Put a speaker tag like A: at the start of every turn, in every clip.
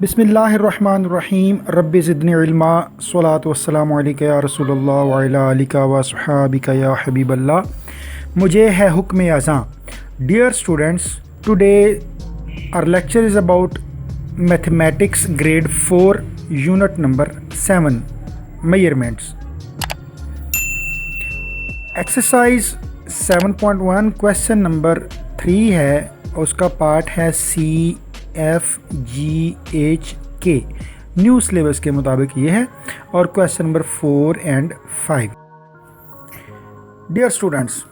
A: बिस्मिल्लाहिर्रहमानिर्रहीम रब्बि ज़िदनी इल्मा स्वलातु वस्सलामु अलैका या रसूलल्लाह व अला आलिका व अस्हाबिका या हबीबल्लाह। मुझे है हुक्म अज़ां। Dear students, today our lecture is about mathematics grade 4 unit number 7 measurements. Exercise 7.1 question number 3 है, उसका पार्ट है CFGHK। न्यू सिलेबस के मुताबिक ये है और question number 4 and 5। Dear students,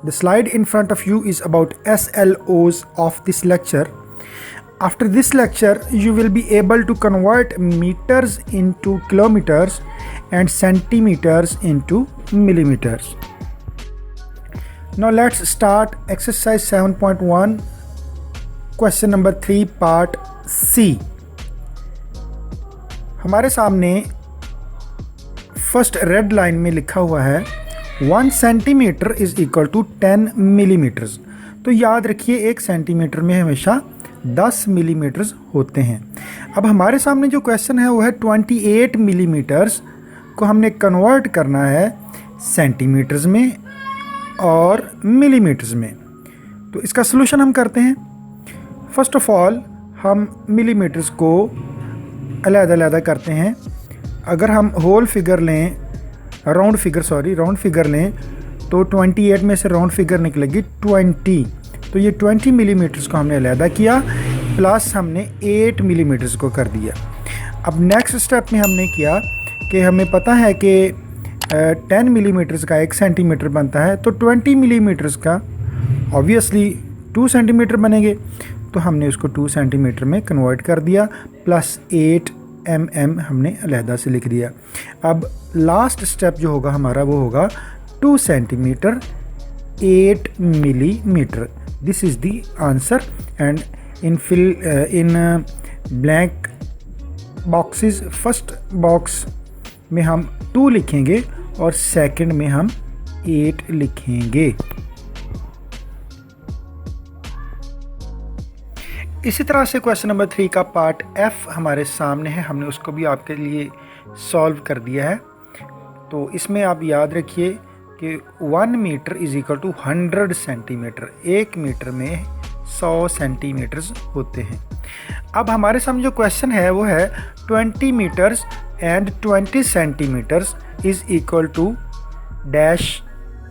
A: the slide in front of you is about SLOs of this lecture. After this lecture, you will be able to convert meters into kilometers and centimeters into millimeters. Now let's start exercise 7.1 question number 3 part C। हमारे सामने first red line में लिखा हुआ है 1 centimeter is equal to 10 millimeters. तो याद रखिए 1 centimetre में हमेशा 10 मिलीमीटर्स होते हैं। अब हमारे सामने जो क्वेश्चन है वो है 28 मिलीमीटर्स को हमने कन्वर्ट करना है सेंटीमीटर्स में और मिलीमीटर्स में। तो इसका सलूशन हम करते हैं। फर्स्ट ऑफ ऑल हम मिलीमीटर्स को अलग-अलग करते हैं। अगर हम होल फिगर लें, राउंड फिगर लें तो 28 में से राउंड फिगर निकलेगी 20। तो ये 20 मिलीमीटर्स को हमने अलग किया, प्लस हमने 8 मिलीमीटर्स को कर दिया। अब नेक्स्ट स्टेप में हमने किया कि हमें पता है कि 10 मिलीमीटर्स का 1 सेंटीमीटर बनता है, तो 20 मिलीमीटर्स का ऑब्वियसली 2 सेंटीमीटर बनेंगे। तो हमने उसको 2 सेंटीमीटर में कन्वर्ट कर दिया, प्लस 8 mm हमने अलहदा से लिख दिया। अब लास्ट स्टेप जो होगा हमारा वो होगा 2 centimetre 8 millimetre. This is the answer. And in blank boxes, first box में हम 2 लिखेंगे और सेकंड में हम 8 लिखेंगे। इसी तरह से क्वेश्चन नंबर 3 का पार्ट F हमारे सामने है, हमने उसको भी आपके लिए सॉल्व कर दिया है। तो इसमें आप याद रखिए कि 1 meter is equal to 100 centimeter. 1 meter में 100 सेंटीमीटर्स होते हैं। अब हमारे सामने जो क्वेश्चन है वो है 20 meters and 20 centimeters is equal to dash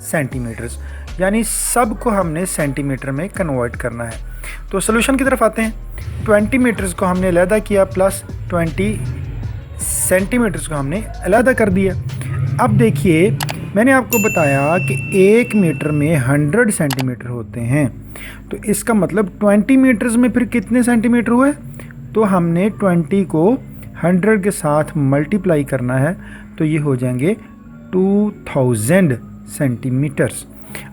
A: centimeters, यानी सब को हमने सेंटीमीटर में कन्वर्ट करना है। तो सोल्यूशन की तरफ आते हैं। 20 मीटर्स को हमने अलहदा किया, प्लस 20 सेंटीमीटर्स को हमने अलहदा कर दिया। अब देखिए, मैंने आपको बताया कि 1 मीटर में 100 सेंटीमीटर होते हैं, तो इसका मतलब 20 मीटर्स में फिर कितने सेंटीमीटर हुए? तो हमने 20 को 100 के साथ मल्टीप्लाई करना है, तो ये हो जाएंगे 2000 सेंटीमीटर्स।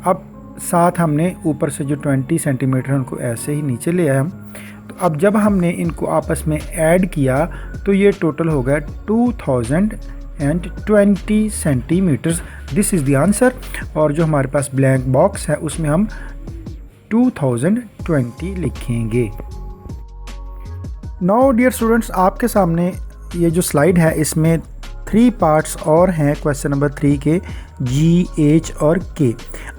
A: अब साथ हमने ऊपर से जो 20 सेंटीमीटर उनको ऐसे ही नीचे ले आए हम। तो अब जब हमने इनको आपस में ऐड किया तो ये टोटल हो गया 2020 centimeters. This is the answer. और जो हमारे पास ब्लैंक बॉक्स है उसमें हम 2020 लिखेंगे। नाउ डियर स्टूडेंट्स, आपके सामने ये जो स्लाइड है इसमें 3 पार्ट्स और हैं क्वेश्चन नंबर 3 के, G, H और K।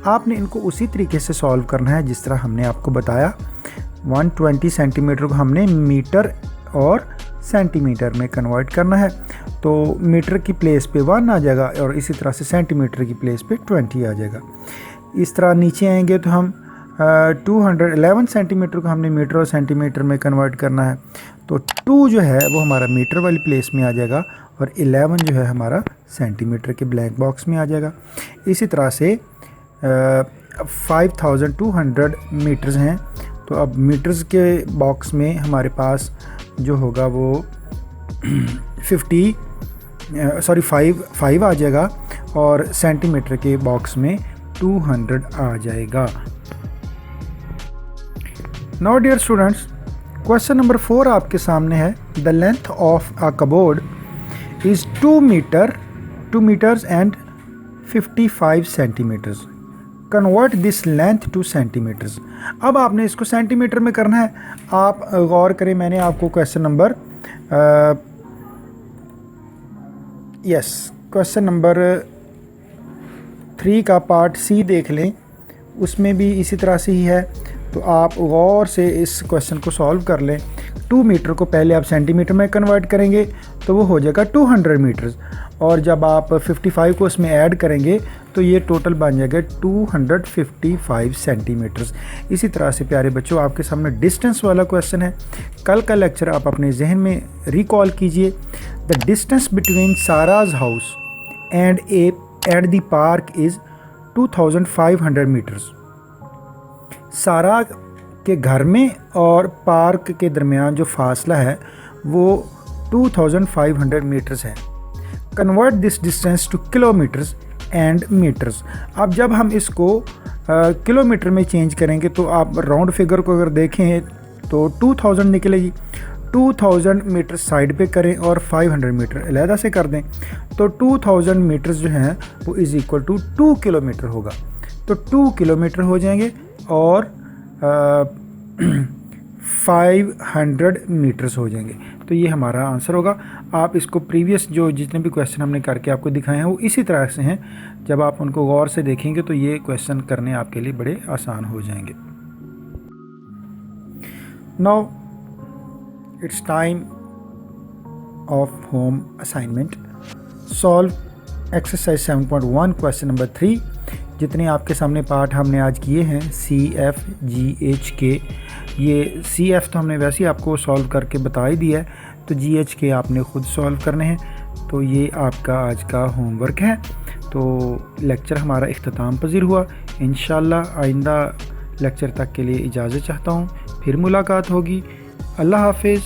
A: आपने इनको उसी तरीके से सॉल्व करना है जिस तरह हमने आपको बताया। 120 सेंटीमीटर को हमने मीटर और सेंटीमीटर में कन्वर्ट करना है, तो मीटर की प्लेस पे 1 आ जाएगा और इसी तरह से सेंटीमीटर की प्लेस पे 20 आ जाएगा। इस तरह नीचे आएंगे तो हम 211 सेंटीमीटर को हमने मीटर और सेंटीमीटर में कन्वर्ट करना है, तो 2 जो है वो हमारा मीटर वाली प्लेस में आ जाएगा और 11 जो है हमारा सेंटीमीटर के ब्लैंक बॉक्स में आ जाएगा। इसी तरह से 5200 मीटर्स हैं, तो अब मीटर्स के बॉक्स में हमारे पास जो होगा वो 5 आ जाएगा और सेंटीमीटर के बॉक्स में 200 आ जाएगा। Now dear students, question number 4 आपके सामने है। The length of a cupboard is 2 meters and 55 centimeters. Convert this length to centimeters. अब आपने इसको सेंटीमीटर में करना है। आप गौर करें, मैंने आपको क्वेश्चन नंबर क्वेश्चन नंबर 3 का पार्ट सी देख लें, उसमें भी इसी तरह से ही है। तो आप गौर से इस क्वेश्चन को सॉल्व कर लें। 2 मीटर को पहले आप सेंटीमीटर में कन्वर्ट करेंगे तो वो हो जाएगा 200 मीटर्स, और जब आप 55 को उसमें ऐड करेंगे तो ये टोटल बन जाएगा 255 सेंटीमीटर्स। इसी तरह से प्यारे बच्चों, आपके सामने डिस्टेंस वाला क्वेश्चन है। कल का लेक्चर आप अपने जहन में रिकॉल कीजिए। The distance between Sara's house and the park is 2500 metres. Sara के घर में और पार्क के दरमियान जो फासला है वो 2500 मीटर्स है। Convert this distance to kilometers and meters. अब जब हम इसको किलोमीटर में चेंज करेंगे तो आप राउंड फिगर को अगर देखें तो 2000 निकलेगी। 2000 मीटर साइड पे करें और 500 मीटर अलहदा से कर दें तो 2000 मीटर्स जो हैं वो इज़ इक्वल टू 2 किलोमीटर होगा। तो 2 किलोमीटर हो जाएंगे और 500 मीटर्स हो जाएंगे। तो ये हमारा आंसर होगा। आप इसको प्रीवियस जो जितने भी क्वेश्चन हमने करके आपको दिखाए हैं वो इसी तरह से हैं। जब आप उनको गौर से देखेंगे तो ये क्वेश्चन करने आपके लिए बड़े आसान हो जाएंगे। Now it's time of home assignment. Solve exercise 7.1 question number 3। जितने आपके सामने पार्ट हमने आज किए हैं CF, GH, ये CF तो हमने वैसे ही आपको सॉल्व करके बता ही दिया है, तो GH आपने ख़ुद सॉल्व करने हैं। तो ये आपका आज का होमवर्क है। तो लेक्चर हमारा इख्तिताम पज़ीर हुआ। इंशाअल्लाह आइंदा लेक्चर तक के लिए इजाज़त चाहता हूँ। फिर मुलाकात होगी। अल्लाह हाफिज़।